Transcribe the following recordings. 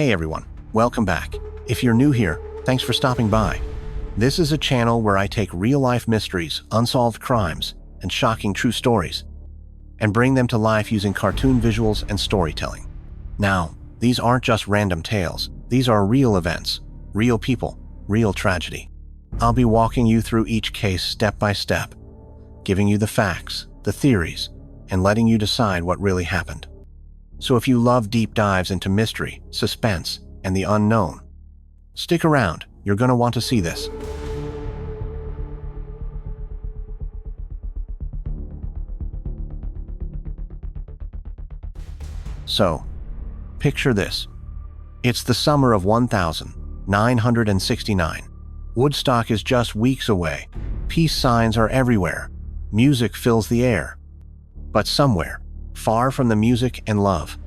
Hey everyone, welcome back. If you're new here, thanks for stopping by. This is a channel where I take real-life mysteries, unsolved crimes, and shocking true stories, and bring them to life using cartoon visuals and storytelling. Now, these aren't just random tales. These are real events, real people, real tragedy. I'll be walking you through each case step by step, giving you the facts, the theories, and letting you decide what really happened. So if you love deep dives into mystery, suspense, and the unknown, stick around. You're going to want to see this. So, picture this. It's the summer of 1969. Woodstock is just weeks away. Peace signs are everywhere. Music fills the air. But somewhere, far from the music and love,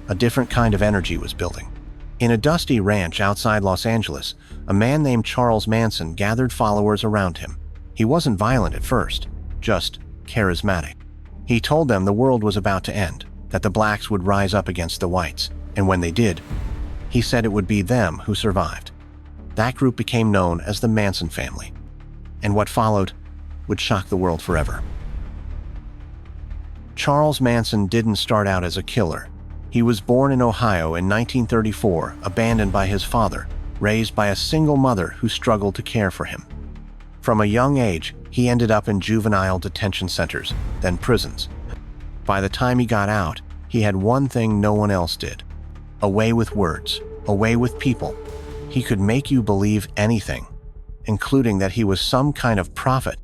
a different kind of energy was building. In a dusty ranch outside Los Angeles, a man named Charles Manson gathered followers around him. He wasn't violent at first, just charismatic. He told them the world was about to end, that the blacks would rise up against the whites, and when they did, he said it would be them who survived. That group became known as the Manson family, and what followed would shock the world forever. Charles Manson didn't start out as a killer. He was born in Ohio in 1934, abandoned by his father, raised by a single mother who struggled to care for him. From a young age, he ended up in juvenile detention centers, then prisons. By the time he got out, he had one thing no one else did: a way with words, a way with people. He could make you believe anything, including that he was some kind of prophet.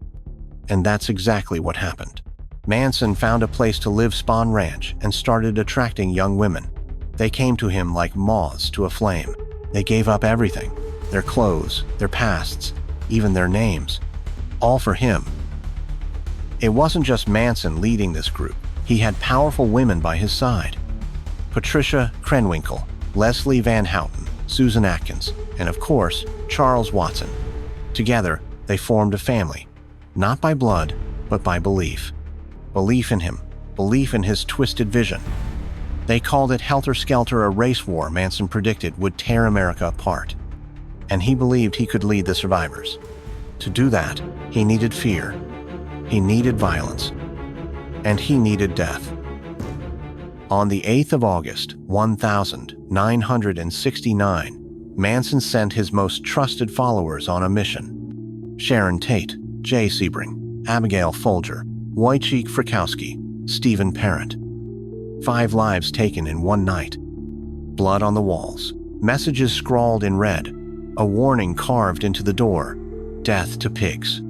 And that's exactly what happened. Manson found a place to live, Spawn Ranch, and started attracting young women. They came to him like moths to a flame. They gave up everything: their clothes, their pasts, even their names, all for him. It wasn't just Manson leading this group. He had powerful women by his side: Patricia Krenwinkel, Leslie Van Houten, Susan Atkins, and of course, Charles Watson. Together, they formed a family, not by blood, but by belief. Belief in him, belief in his twisted vision. They called it Helter Skelter, a race war Manson predicted would tear America apart. And he believed he could lead the survivors. To do that, he needed fear, he needed violence, and he needed death. On the 8th of August, 1969, Manson sent his most trusted followers on a mission. Sharon Tate, Jay Sebring, Abigail Folger, Wojciech Frykowski, Stephen Parent. 5 lives taken in one night. Blood on the walls, messages scrawled in red, a warning carved into the door: death to pigs.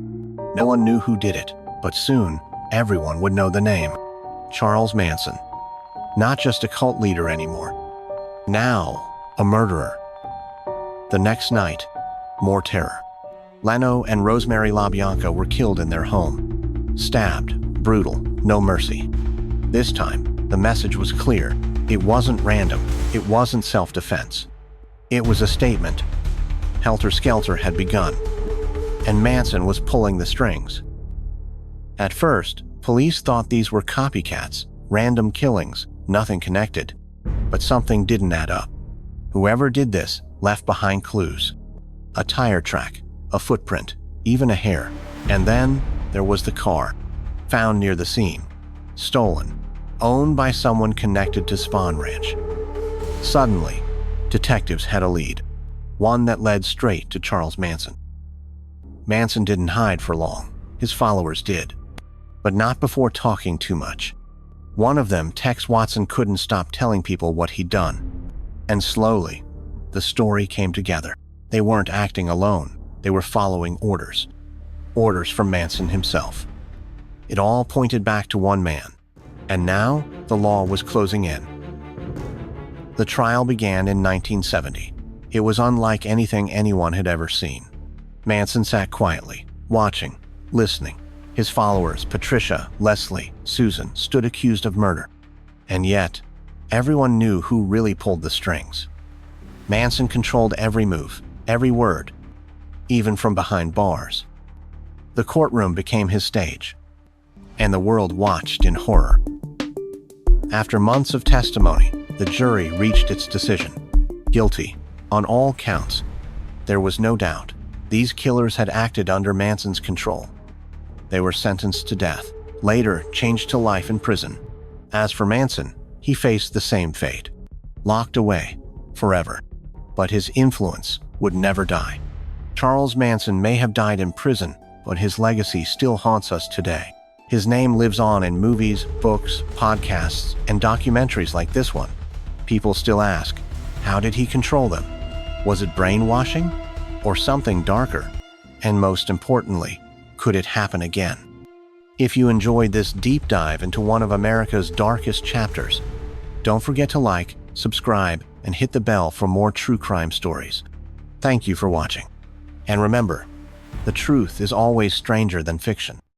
No one knew who did it, but soon everyone would know the name: Charles Manson. Not just a cult leader anymore. Now, a murderer. The next night, more terror. Leno and Rosemary LaBianca were killed in their home. Stabbed, brutal, no mercy. This time, the message was clear. It wasn't random. It wasn't self-defense. It was a statement. Helter Skelter had begun, and Manson was pulling the strings. At first, police thought these were copycats, random killings, nothing connected. But something didn't add up. Whoever did this left behind clues: a tire track, a footprint, even a hair. And then there was the car, found near the scene, stolen, owned by someone connected to Spawn Ranch. Suddenly, detectives had a lead, one that led straight to Charles Manson. Manson didn't hide for long. His followers did, but not before talking too much. One of them, Tex Watson, couldn't stop telling people what he'd done. And slowly, the story came together. They weren't acting alone. They were following orders. Orders from Manson himself. It all pointed back to one man. And now, the law was closing in. The trial began in 1970. It was unlike anything anyone had ever seen. Manson sat quietly, watching, listening. His followers, Patricia, Leslie, Susan, stood accused of murder. And yet, everyone knew who really pulled the strings. Manson controlled every move, every word, even from behind bars. The courtroom became his stage, and the world watched in horror. After months of testimony, the jury reached its decision. Guilty on all counts. There was no doubt. These killers had acted under Manson's control. They were sentenced to death, later changed to life in prison. As for Manson, he faced the same fate. Locked away forever. But his influence would never die. Charles Manson may have died in prison, but his legacy still haunts us today. His name lives on in movies, books, podcasts, and documentaries like this one. People still ask, how did he control them? Was it brainwashing? Or something darker? And most importantly, could it happen again? If you enjoyed this deep dive into one of America's darkest chapters, don't forget to like, subscribe, and hit the bell for more true crime stories. Thank you for watching. And remember, the truth is always stranger than fiction.